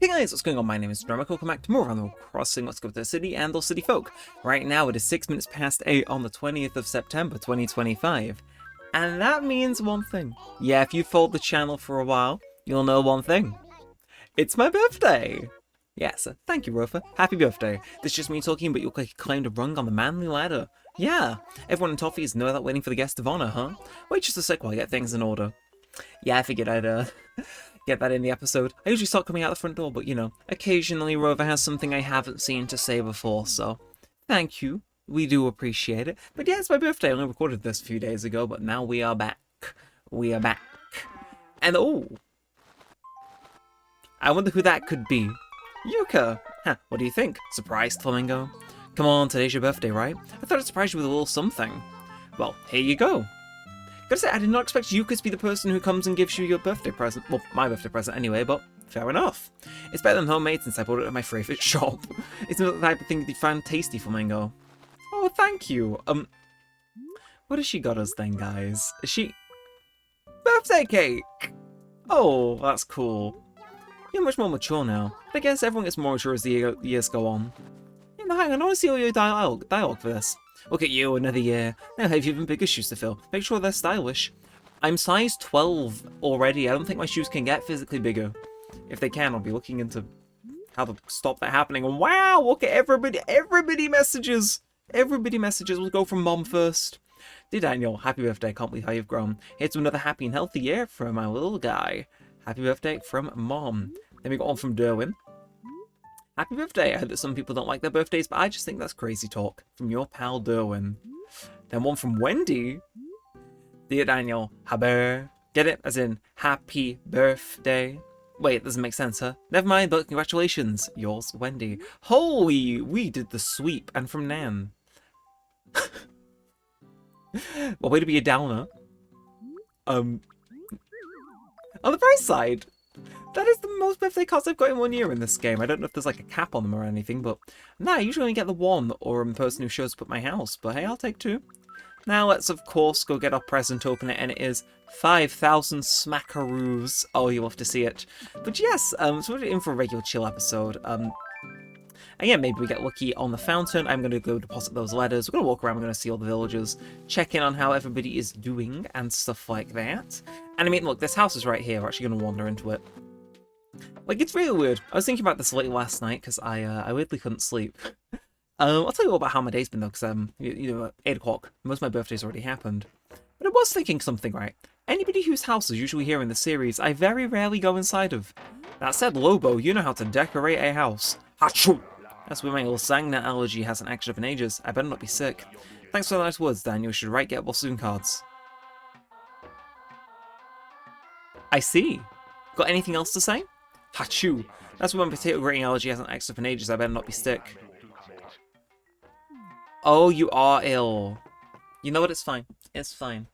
Hey guys, what's going on? My name is Neremik. Welcome back to more Animal Crossing. Let's go to the city and the city folk. Right now it is 6 minutes past 8 on the 20th of September 2025. And that means one thing. Yeah, if you've followed the channel for a while, you'll know one thing. It's my birthday! Yes, thank you, Rofa. Happy birthday. This is just me talking, but you look like you climbed a rung on the manly ladder. Yeah, everyone in Toffee is know that waiting for the guest of honor, huh? Wait just a sec while I get things in order. Yeah, I figured I'd, get that in the episode. I usually start coming out the front door, but you know, occasionally Rover has something I haven't seen to say before, so thank you. We do appreciate it. But yeah, it's my birthday. I only recorded this a few days ago, but now we are back. We are back. And oh, I wonder who that could be. Yuka! Huh, what do you think? Surprised, Flamingo? Come on, today's your birthday, right? I thought I'd surprise you with a little something. Well, here you go. Gotta say, I did not expect Yuka to be the person who comes and gives you your birthday present. Well, my birthday present anyway, but fair enough. It's better than homemade since I bought it at my favourite shop. It's not the type of thing that you find tasty, Flamingo. Oh, thank you. What has she got us then, guys? Is she... Birthday cake! Oh, that's cool. You're much more mature now, but I guess everyone gets more mature as the years go on. Yeah, no, hang on, I want to see all your dialogue for this. Look at you, another year. Now have even bigger shoes to fill. Make sure they're stylish. I'm size 12 already. I don't think my shoes can get physically bigger. If they can, I'll be looking into how to stop that happening. And wow, look at everybody messages. Everybody messages. We'll go from Mom first. Dear Daniel, happy birthday. I can't believe how you've grown. Here's to another happy and healthy year for my little guy. Happy birthday from Mom. Then we got one from Derwin. Happy birthday. I heard that some people don't like their birthdays, but I just think that's crazy talk. From your pal Derwin. Then one from Wendy. Dear Daniel, happy. Get it? As in, happy birthday. Wait, it doesn't make sense, huh? Never mind, but congratulations. Yours, Wendy. Holy, we did the sweep. And from Nan. Well, way to be a downer. On the bright side, that is the most birthday cards I've got in 1 year in this game. I don't know if there's like a cap on them or anything, but nah, I usually only get the one, or the person who shows up at my house, but hey, I'll take two. Now let's, of course, go get our present, open it, and it is 5,000 smackaroos. Oh, you'll have to see it. But yes, so we're in for a regular chill episode. And yeah, maybe we get lucky on the fountain. I'm going to go deposit those letters. We're going to walk around, we're going to see all the villagers, check in on how everybody is doing and stuff like that. And I mean, look, this house is right here. We're actually going to wander into it. Like, it's really weird. I was thinking about this late last night because I weirdly couldn't sleep. I'll tell you all about how my day's been though, because you know, at 8 o'clock, most of my birthdays already happened. But I was thinking something, right? Anybody whose house is usually here in the series, I very rarely go inside of. That said, Lobo, you know how to decorate a house. Achoo! That's where my little Sangnut allergy hasn't acted up in ages. I better not be sick. Thanks for the nice words, Dan. You should write Get Soon cards. I see. Got anything else to say? Achoo! That's when my potato grating allergy hasn't acted up in ages. I better not be sick. Oh, you are ill. You know what? It's fine. It's fine.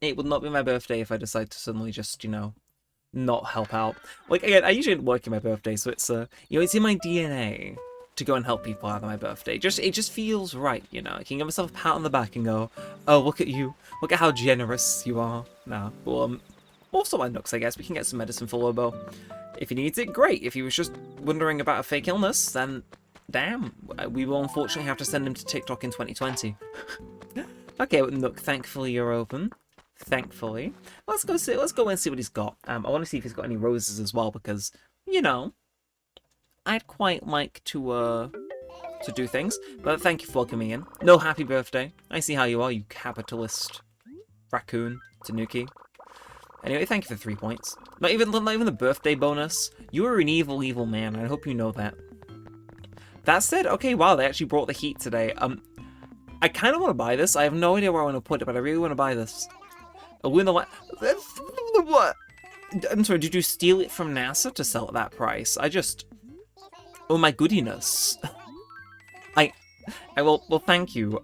It would not be my birthday if I decide to suddenly just, you know, not help out. Like, again, I usually don't work in my birthday, so it's, you know, it's in my DNA to go and help people out on my birthday. It just feels right, you know. I can give myself a pat on the back and go, oh, look at you. Look at how generous you are. Nah, well, also my nooks, I guess. We can get some medicine for Lobo. If he needs it, great. If he was just wondering about a fake illness, then damn, we will unfortunately have to send him to TikTok in 2020. Okay, well, Nook, thankfully you're open. Thankfully. Let's go and see what he's got. I want to see if he's got any roses as well, because, you know, I'd quite like to do things. But thank you for welcoming me in. No happy birthday. I see how you are, you capitalist raccoon, Tanuki. Anyway, thank you for 3 points. Not even the birthday bonus. You are an evil, evil man. I hope you know that. That said, okay, wow, they actually brought the heat today. I kind of want to buy this. I have no idea where I want to put it, but I really want to buy this. What? I'm sorry, did you steal it from NASA to sell at that price? Oh my goodiness. Well, thank you.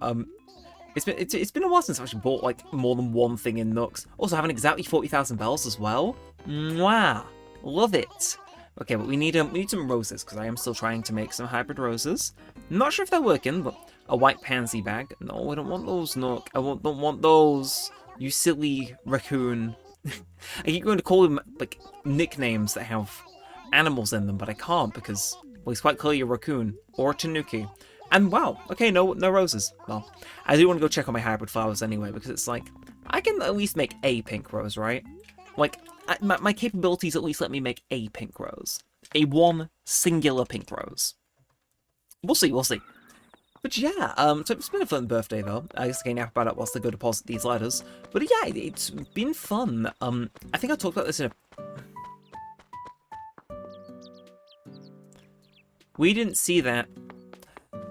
It's been a while since I've actually bought, like, more than one thing in Nooks. Also, having exactly 40,000 bells as well. Mwah! Love it. Okay, but we need some roses, because I am still trying to make some hybrid roses. Not sure if they're working, but a white pansy bag. No, I don't want those, Nook. Don't want those. You silly raccoon. I keep going to call them, like, nicknames that have animals in them, but I can't because, well, he's quite clearly a raccoon or a tanuki. And wow, okay, no roses. Well, I do want to go check on my hybrid flowers anyway, because it's like, I can at least make a pink rose, right? Like, my capabilities at least let me make a pink rose. A one singular pink rose. We'll see, we'll see. But yeah, so it's been a fun birthday though. I guess I can nap about it whilst I go deposit these letters. But yeah, it's been fun. I think I talked about this in a... We didn't see that.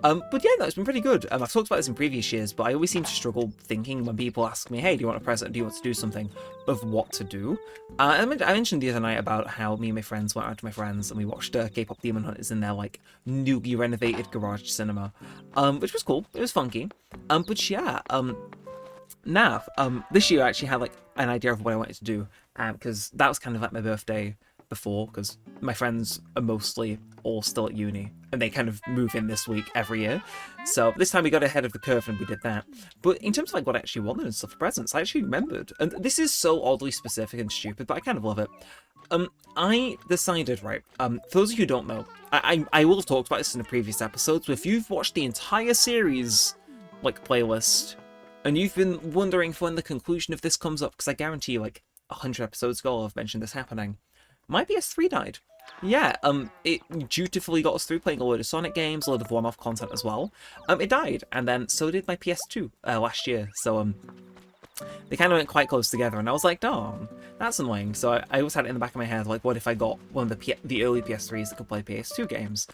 But yeah, no, it's been pretty good. I've talked about this in previous years, but I always seem to struggle thinking when people ask me, hey, do you want a present? Do you want to do something? Of what to do. I mentioned the other night about how me and my friends went out to my friends and we watched K-pop Demon Hunters in their, like, newly renovated garage cinema, which was cool. It was funky. But yeah, this year I actually had, like, an idea of what I wanted to do, because that was kind of like my birthday before, because my friends are mostly all still at uni, and they kind of move in this week every year. So this time we got ahead of the curve and we did that. But in terms of like what I actually wanted and stuff for presents, I actually remembered, and this is so oddly specific and stupid, but I kind of love it. I decided, right, for those of you who don't know, I will have talked about this in the previous episodes, but if you've watched the entire series, like, playlist, and you've been wondering for when the conclusion of this comes up, because I guarantee you, like, 100 episodes ago I've mentioned this happening, my PS3 died. Yeah, it dutifully got us through playing a load of Sonic games, a load of one-off content as well. It died, and then so did my PS2 last year, so, they kind of went quite close together, and I was like, darn, that's annoying. So I always had it in the back of my head, like, what if I got one of the early PS3s that could play PS2 games?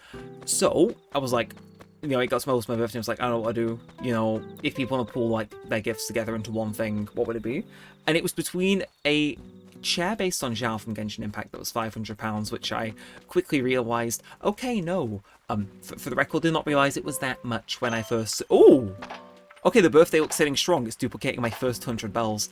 So I was like, you know, it got close to my birthday, I was like, I don't know what to do, you know, if people want to pull, like, their gifts together into one thing, what would it be? And it was between a chair based on Zhao from Genshin Impact that was £500, which I quickly realised, okay, no, for the record, did not realise it was that much when I first... Oh! Okay, the birthday looks sitting strong, it's duplicating my first 100 bells.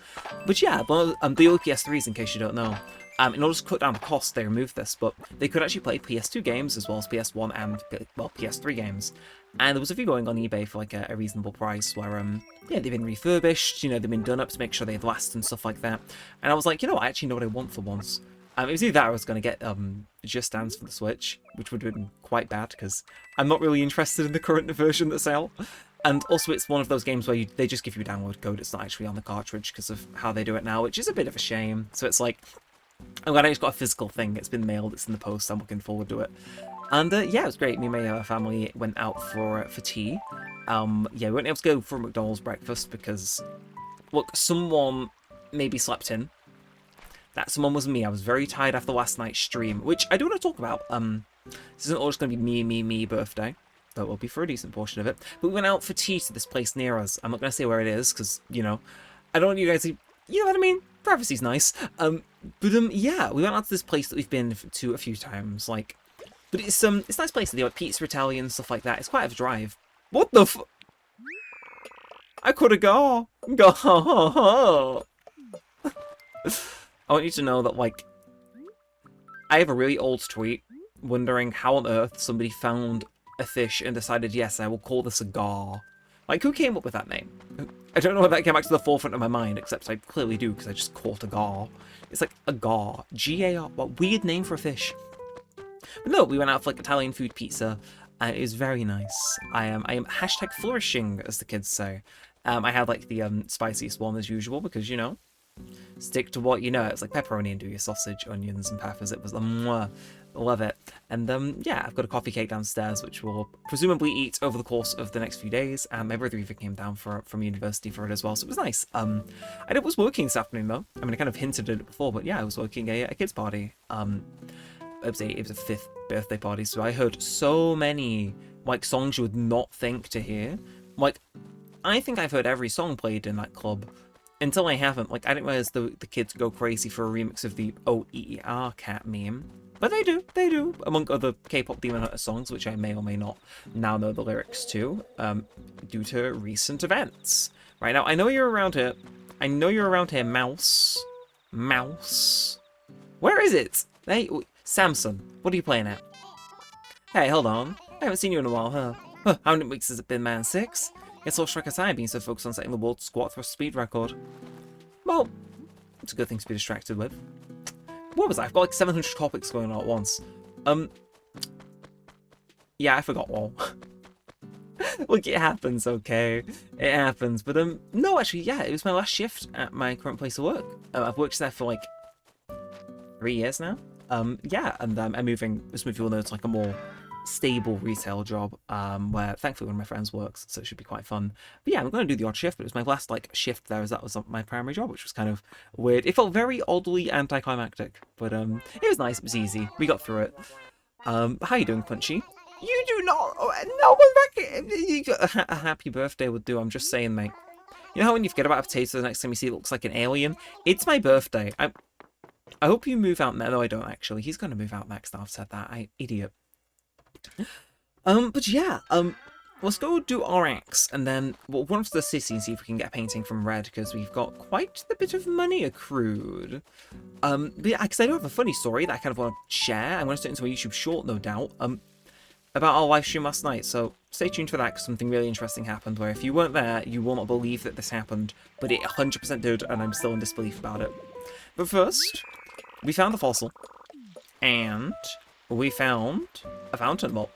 But yeah, the old PS3s, in case you don't know, in order to cut down the cost, they removed this, but they could actually play PS2 games as well as PS1 and, well, PS3 games. And there was a few going on eBay for, like, a reasonable price where, yeah, they've been refurbished, you know, they've been done up to make sure they'd last and stuff like that. And I was like, you know, I actually know what I want for once. It was either that or I was going to get Just Dance for the Switch, which would have been quite bad, because I'm not really interested in the current version that's out. And also, it's one of those games where they just give you a download code, it's not actually on the cartridge because of how they do it now, which is a bit of a shame. So it's like, I'm glad I just got a physical thing, it's been mailed, it's in the post, I'm looking forward to it. And yeah, it was great. Me and my family went out for tea. Yeah, we weren't able to go for McDonald's breakfast because, look, someone maybe slept in. That someone was me. I was very tired after last night's stream, which I do want to talk about. This isn't all just going to be me birthday, though it will be for a decent portion of it. But we went out for tea to this place near us. I'm not going to say where it is because, you know, I don't want you guys to, you know what I mean? Privacy's nice. Yeah, we went out to this place that we've been to a few times, like. But it's a nice place. They have pizza, Italian, stuff like that. It's quite a drive. What the f... I could have gone. I want you to know that, like, I have a really old tweet wondering how on earth somebody found a fish and decided, yes, I will call this a gar. Like, who came up with that name? I don't know why that came back to the forefront of my mind, except I clearly do, because I just caught a gar. It's like a gar. G-A-R. What weird name for a fish. But no, we went out for like Italian food pizza, and it was very nice. I am hashtag flourishing, as the kids say. I had like the spiciest one as usual because, you know, stick to what you know. It's like pepperoni and do your sausage, onions, and peppers. It was love it. And yeah, I've got a coffee cake downstairs, which we'll presumably eat over the course of the next few days. And my brother even came down from university for it as well, so it was nice. I was working this afternoon though. I mean, I kind of hinted at it before, but yeah, I was working a kids party. It was a 5th birthday party, so I heard so many, like, songs you would not think to hear. Like, I think I've heard every song played in that club, until I haven't. Like, I didn't realize the kids go crazy for a remix of the OER cat meme. But they do, among other K-pop Demon Hunter songs, which I may or may not now know the lyrics to, due to recent events. Right, now, I know you're around here. Mouse. Mouse. Where is it? Hey, Samson, what are you playing at? Hey, hold on. I haven't seen you in a while, huh? How many weeks has it been, man? 6? Guess I'll strike aside being so focused on setting the world squat thrust speed record. Well, it's a good thing to be distracted with. What was that? I've got like 700 topics going on at once. Yeah, I forgot all. Look, it happens, okay? It happens. But, no, actually, yeah, it was my last shift at my current place of work. I've worked there for, like, 3 years now. Yeah, and I'm moving, as some of you will know, to, like, a more stable retail job, where, thankfully, one of my friends works, so it should be quite fun. But yeah, I'm going to do the odd shift, but it was my last, like, shift there, as that was my primary job, which was kind of weird. It felt very oddly anticlimactic, but, it was nice, it was easy. We got through it. How you doing, Punchy? You do not. No one a happy birthday would do. I'm just saying, mate. You know how when you forget about a potato, the next time you see it looks like an alien? It's my birthday. I hope you move out. No, I don't actually. He's gonna move out next. I've said that. I idiot. But yeah. Let's go do RX, and then we'll run to the city and see if we can get a painting from Red, because we've got quite a bit of money accrued. But yeah, because I do have a funny story that I kind of want to share. I'm going to turn it into a YouTube short, no doubt. About our live stream last night, so stay tuned for that, because something really interesting happened, where if you weren't there, you will not believe that this happened, but it 100% did, and I'm still in disbelief about it. But first, we found the fossil, and we found a fountain mob.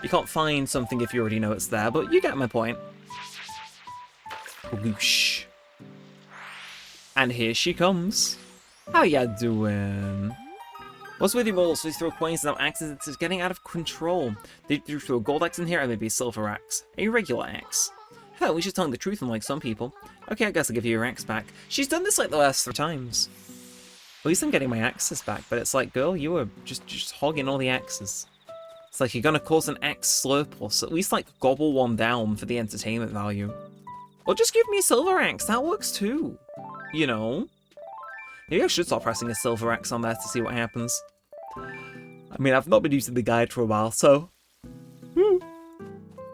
You can't find something if you already know it's there, but you get my point. Whoosh. And here she comes. How ya doing? What's with you all? So you throw coins and now axes, it's getting out of control. Did you throw a gold axe in here or maybe a silver axe? A regular axe? Hell, we should tell the truth unlike some people. Okay, I guess I'll give you your axe back. She's done this like the last 3 times. At least I'm getting my axes back, but it's like, girl, you were just hogging all the axes. It's like you're gonna cause an axe surplus. At least like gobble one down for the entertainment value. Or just give me a silver axe, that works too. You know? Maybe I should start pressing a silver axe on there to see what happens. I mean, I've not been using the guide for a while, so...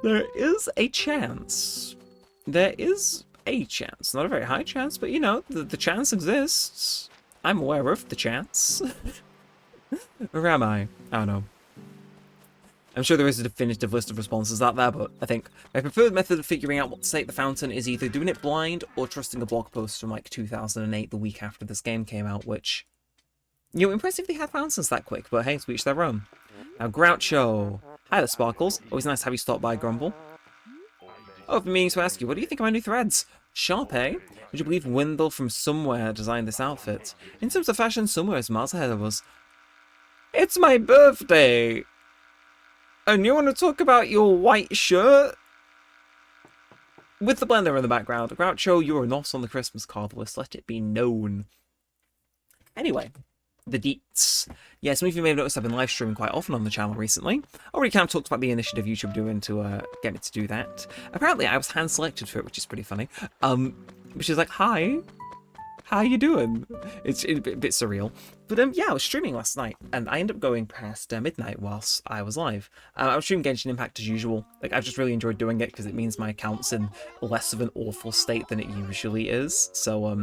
There is a chance. There is a chance. Not a very high chance, but you know, the chance exists. I'm aware of the chance. Or am I? I don't know. I'm sure there is a definitive list of responses out there, but I think my preferred method of figuring out what to say at the fountain is either doing it blind or trusting a blog post from like 2008, the week after this game came out, which, you know, impressive they had fountains that quick, but hey, to each their own. Now, Groucho. Hi there, Sparkles. Always nice to have you stop by, Grumble. Oh, I've been meaning to ask you, what do you think of my new threads? Sharp, eh? Would you believe Wendell from Somewhere designed this outfit? In terms of fashion, Somewhere is miles ahead of us. It's my birthday! And you want to talk about your white shirt? With the blender in the background, Groucho, you are not on the Christmas card list, let it be known. Anyway, the deets. Yeah, some of you may have noticed I've been live streaming quite often on the channel recently. I already kind of talked about the initiative YouTube doing to get me to do that. Apparently I was hand-selected for it, which is pretty funny. Which is like, hi. How you doing? It's a bit surreal. But yeah, I was streaming last night, and I ended up going past midnight whilst I was live. I was streaming Genshin Impact as usual. Like, I've just really enjoyed doing it, because it means my account's in less of an awful state than it usually is. So,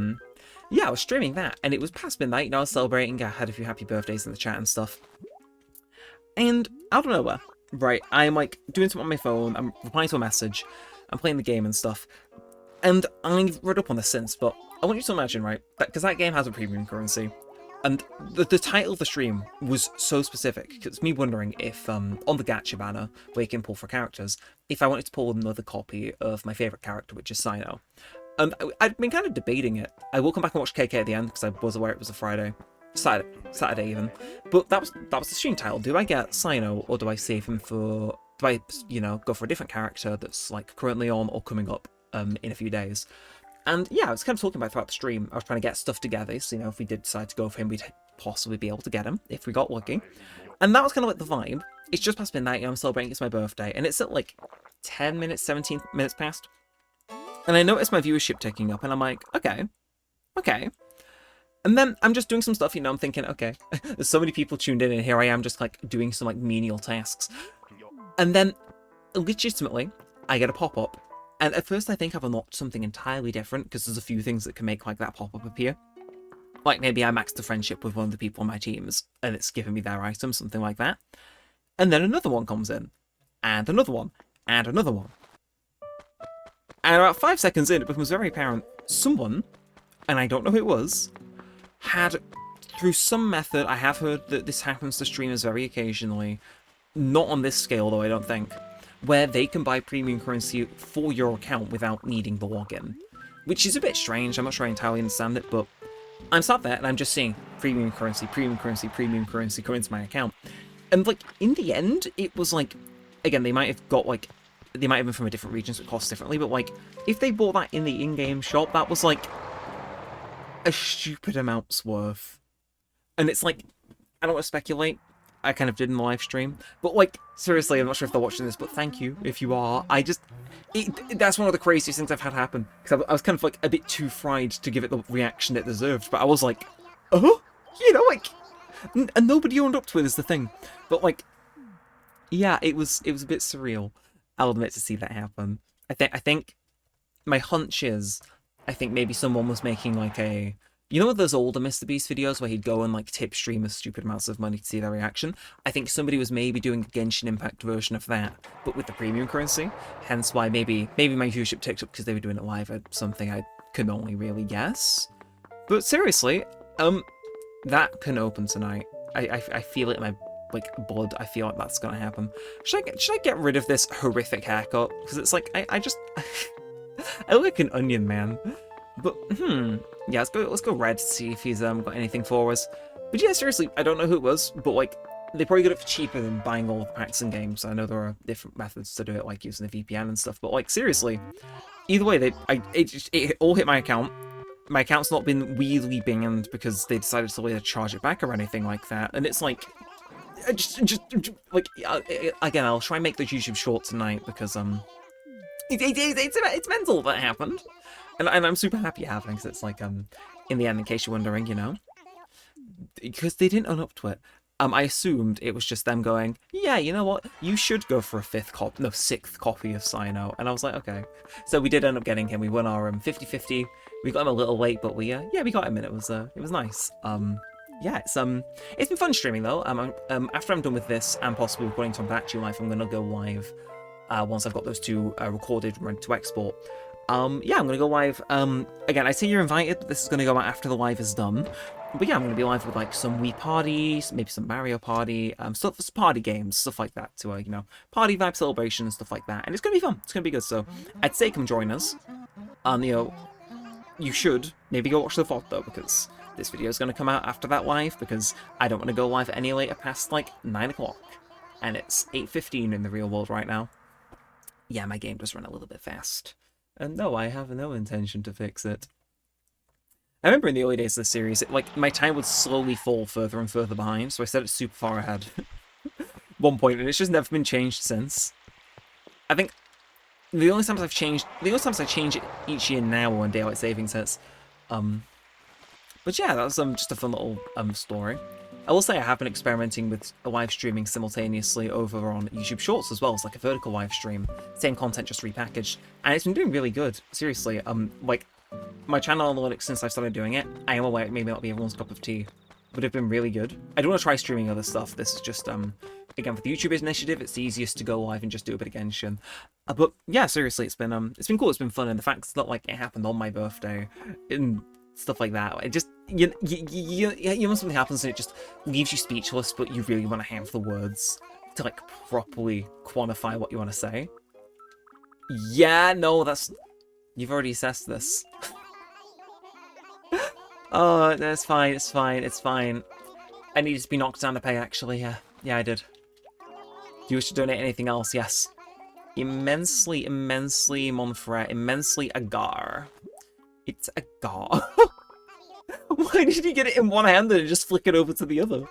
yeah, I was streaming that, and it was past midnight, and I was celebrating. I had a few happy birthdays in the chat and stuff. And out of nowhere, right, I'm like doing something on my phone, I'm replying to a message, I'm playing the game and stuff. And I've read up on this since, but I want you to imagine, right, because that game has a premium currency, and the title of the stream was so specific, because it's me wondering if, on the gacha banner, where you can pull for characters, if I wanted to pull another copy of my favourite character, which is Sino. And I'd been kind of debating it. I will come back and watch KK at the end, because I was aware it was a Friday. Saturday even. But that was the stream title. Do I get Sino, or do I save him for... Do I, you know, go for a different character that's, like, currently on or coming up in a few days? And yeah, I was kind of talking about throughout the stream. I was trying to get stuff together, so, you know, if we did decide to go for him, we'd possibly be able to get him, if we got lucky. And that was kind of like the vibe. It's just past midnight, and I'm celebrating it's my birthday, and it's at like 10 minutes, 17 minutes past. And I noticed my viewership ticking up, and I'm like, okay. And then I'm just doing some stuff, you know, I'm thinking, okay, there's so many people tuned in, and here I am just like doing some like menial tasks. And then, legitimately, I get a pop-up. And at first I think I've unlocked something entirely different, because there's a few things that can make like that pop-up appear. Like maybe I maxed a friendship with one of the people on my teams, and it's giving me their item, something like that. And then another one comes in, and another one, and another one. And about 5 seconds in, it becomes very apparent someone, and I don't know who it was, had through some method, I have heard that this happens to streamers very occasionally, not on this scale though, I don't think, where they can buy premium currency for your account without needing the login. Which is a bit strange, I'm not sure I entirely understand it, but I'm sat there and I'm just seeing premium currency, premium currency, premium currency come into my account. And like, in the end, it was like, again, they might have got like, they might have been from a different region, so it costs differently, but like, if they bought that in the in-game shop, that was like a stupid amount's worth. And it's like, I don't want to speculate, I kind of did in the live stream, but like, seriously, I'm not sure if they're watching this, but thank you if you are. That's one of the craziest things I've had happen, because I was kind of like a bit too fried to give it the reaction it deserved, but I was like, oh, you know, like, and nobody owned up to it is the thing, but like, yeah, it was a bit surreal, I'll admit, to see that happen. I think my hunch is, I think maybe someone was making like a, you know those older MrBeast videos where he'd go and like tip streamers stupid amounts of money to see their reaction? I think somebody was maybe doing a Genshin Impact version of that, but with the premium currency. Hence why maybe my viewership ticked up because they were doing it live at something I can only really guess. But seriously, that can open tonight. I feel it in my like blood. I feel like that's gonna happen. Should I get rid of this horrific haircut? Because it's like I just I look like an onion man. But yeah, let's go red to see if he's got anything for us. But yeah, seriously, I don't know who it was, but like they probably got it for cheaper than buying all the packs and games. I know there are different methods to do it, like using the VPN and stuff. But like seriously, either way, it all hit my account. My account's not been weirdly banned because they decided to later charge it back or anything like that. And it's like, just like again, I'll try and make the YouTube short tonight because it's mental that happened. And I'm super happy it happened, because it's like, in the end, in case you're wondering, you know, because they didn't own up to it. I assumed it was just them going, yeah, you know what, you should go for a sixth copy of Sino. And I was like, okay. So we did end up getting him. We won our 50-50. We got him a little late, but we got him, and it was nice. Yeah, it's been fun streaming though. After I'm done with this and possibly recording some Battery Life, I'm gonna go live once I've got those two recorded and ready to export. Yeah, I'm gonna go live. Again, I say you're invited, but this is gonna go out after the live is done. But yeah, I'm gonna be live with like some Wii Party, maybe some Mario Party, stuff, party games, stuff like that, to you know, party vibe celebrations, stuff like that, and it's gonna be fun. It's gonna be good. So I'd say come join us. You know, you should maybe go watch the VOD though, because this video is gonna come out after that live, because I don't want to go live any later past like 9 o'clock, and it's 8:15 in the real world right now. Yeah, my game does run a little bit fast. And no, I have no intention to fix it. I remember in the early days of the series, my time would slowly fall further and further behind, so I set it super far ahead. One point, and it's just never been changed since. I think the only times I change it each year now are when daylight savings hits. But yeah, that was just a fun little story. I will say I have been experimenting with live streaming simultaneously over on YouTube Shorts as well as like a vertical live stream. Same content, just repackaged. And it's been doing really good. Seriously, like, my channel analytics since I started doing it, I am aware it may not be everyone's cup of tea, but it's been really good. I do want to try streaming other stuff. This is just, again, for the YouTube initiative, it's the easiest to go live and just do a bit of Genshin. But yeah, seriously, it's been cool, it's been fun, and the fact it's not like it happened on my birthday, and stuff like that. It just, you know, something happens and it just leaves you speechless, but you really want to have the words to like properly quantify what you want to say. Yeah, no, you've already assessed this. Oh, no, it's fine, it's fine, it's fine. I needed to be knocked down to pay, actually, yeah. Yeah, I did. Do you wish to donate anything else? Yes. Immensely Monfret, immensely Agar. It's Agar. Why did you get it in one hand and just flick it over to the other?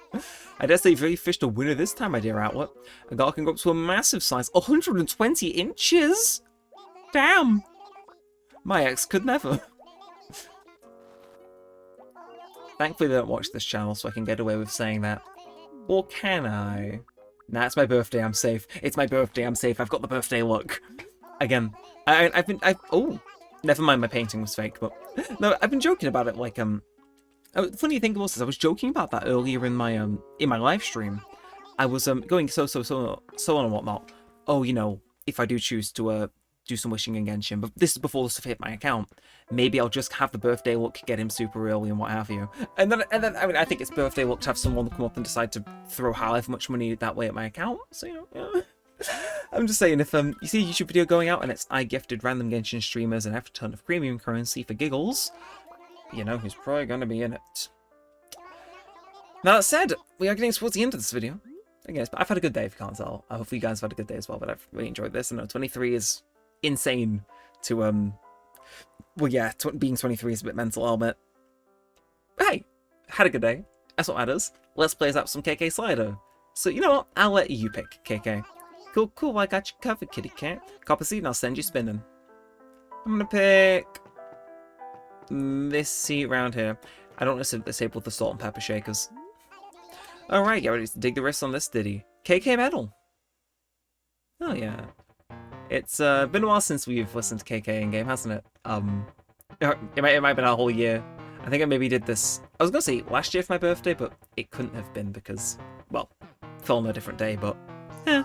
I dare say you've really fished a winner this time, my dear Outlet. Agar can go up to a massive size, 120 inches! Damn! My ex could never. Thankfully they don't watch this channel, so I can get away with saying that. Or can I? Nah, it's my birthday, I'm safe. It's my birthday, I'm safe. I've got the birthday look. Again, oh, never mind, my painting was fake, but no, I've been joking about it. Like, the funny thing was, is I was joking about that earlier in my live stream. I was going so on and whatnot. Oh, you know, if I do choose to do some wishing in Genshin, but this is before the stuff hit my account. Maybe I'll just have the birthday look, get him super early and what have you. And then I mean, I think it's birthday look to have someone come up and decide to throw however much money that way at my account. So, you know, yeah. I'm just saying, if you see a YouTube video going out and it's I gifted random Genshin streamers and have a ton of premium currency for giggles, you know who's probably going to be in it. Now that said, we are getting towards the end of this video. I guess, but I've had a good day if you can't tell. I hope you guys have had a good day as well, but I've really enjoyed this. I know 23 is insane to, well, yeah, being 23 is a bit mental, I'll admit. But hey, had a good day. That's what matters. Let's play out some KK Slider. So, you know what? I'll let you pick, KK. Cool, cool, I got you covered, kitty cat. Copper seed and I'll send you spinning. I'm gonna pick this seat around here. I don't want to disable the salt and pepper shakers. Alright, get ready to dig the wrist on this ditty. KK Medal. Oh yeah. It's been a while since we've listened to KK in game, hasn't it? It might have been a whole year. I think I maybe did this, I was gonna say last year for my birthday, but it couldn't have been because, well, it fell on a different day, but yeah.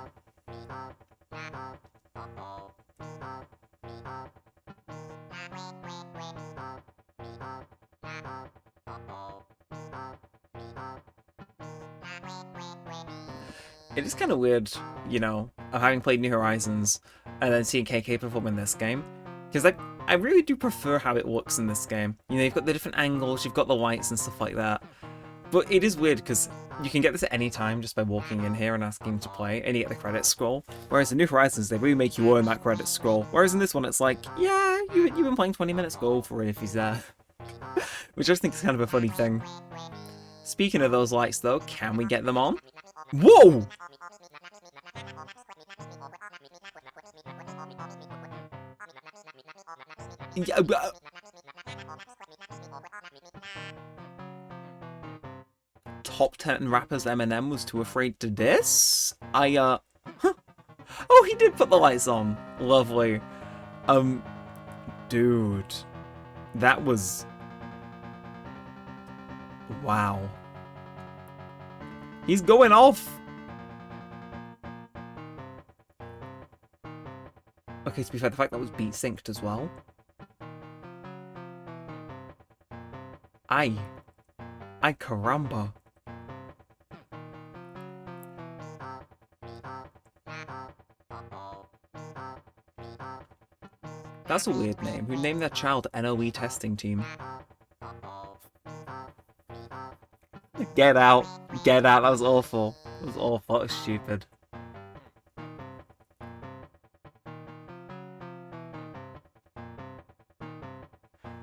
It is kind of weird, you know, of having played New Horizons and then seeing KK perform in this game. Because I really do prefer how it looks in this game. You know, you've got the different angles, you've got the lights and stuff like that. But it is weird because you can get this at any time just by walking in here and asking to play, and you get the credits scroll. Whereas in New Horizons, they really make you earn that credits scroll. Whereas in this one, it's like, yeah, you've been playing 20 minutes, go for it if he's there. Which I just think is kind of a funny thing. Speaking of those lights though, can we get them on? Whoa! Yeah, Top 10 rappers Eminem was too afraid to diss? Huh. Oh, he did put the lights on. Lovely. Dude. That was... Wow. He's going off! Okay, to be fair, the fact that was beat synced as well. Ay caramba. That's a weird name. Who named their child NOE testing team? Get out. Get out. That was awful. That was awful. That was stupid.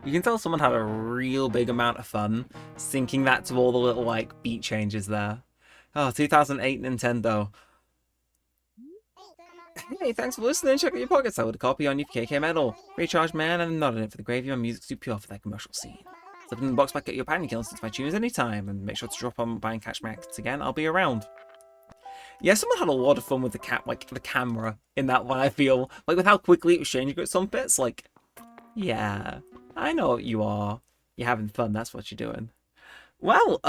You can tell someone had a real big amount of fun syncing that to all the little, like, beat changes there. Oh, 2008 Nintendo. Hey, thanks for listening. Check out your pockets. I would a copy on your KK Medal. Recharge, man, and not in it for the gravy. My music's too pure for that commercial scene. Slip in the box back at your pan. You can listen to my tunes anytime. And make sure to drop on by and catch my acts again. I'll be around. Yeah, someone had a lot of fun with the the camera in that one, I feel. Like, with how quickly it was changing at some bits. Like, yeah, I know what you are. You're having fun. That's what you're doing. Well,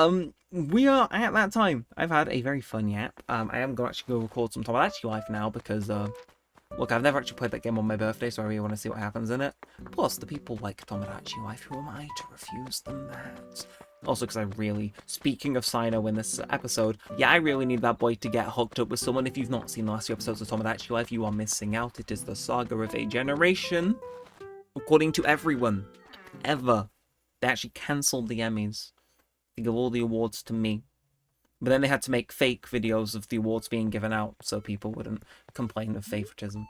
we are at that time. I've had a very fun yap. I am going to actually go record some Tomodachi Life now because, look, I've never actually played that game on my birthday, so I really want to see what happens in it. Plus, the people like Tomodachi Life. Who am I to refuse them that? Also, because I really, speaking of Sino in this episode, yeah, I really need that boy to get hooked up with someone. If you've not seen the last few episodes of Tomodachi Life, you are missing out. It is the saga of a generation. According to everyone. Ever. They actually cancelled the Emmys. They give all the awards to me. But then they had to make fake videos of the awards being given out so people wouldn't complain of favoritism.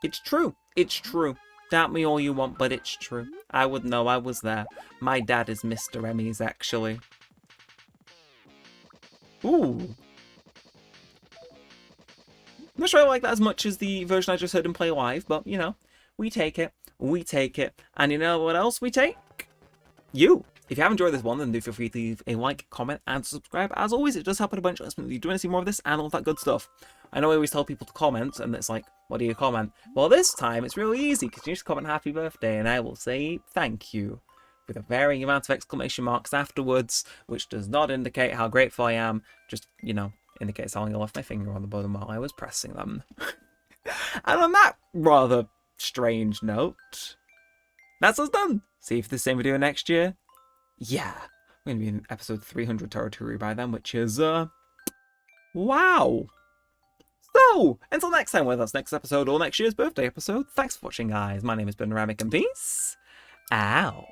It's true. It's true. Doubt me all you want, but it's true. I would know. I was there. My dad is Mr. Emmys, actually. Ooh. I'm not sure I like that as much as the version I just heard him play live, but, you know, we take it. We take it. And you know what else we take? You. If you have enjoyed this one, then do feel free to leave a like, comment, and subscribe. As always, it does help out a bunch. Let me know if you do want to see more of this and all that good stuff. I know I always tell people to comment, and it's like, what do you comment? Well, this time, it's really easy, because you just comment happy birthday, and I will say thank you. With a varying amount of exclamation marks afterwards, which does not indicate how grateful I am. Just, you know, indicates how long I left my finger on the button while I was pressing them. And on that rather strange note, that's us done. See you for the same video next year. Yeah, we're going to be in episode 300 territory by then, which is, wow. So, until next time, whether that's next episode or next year's birthday episode, thanks for watching, guys. My name has been Neremik, and peace out.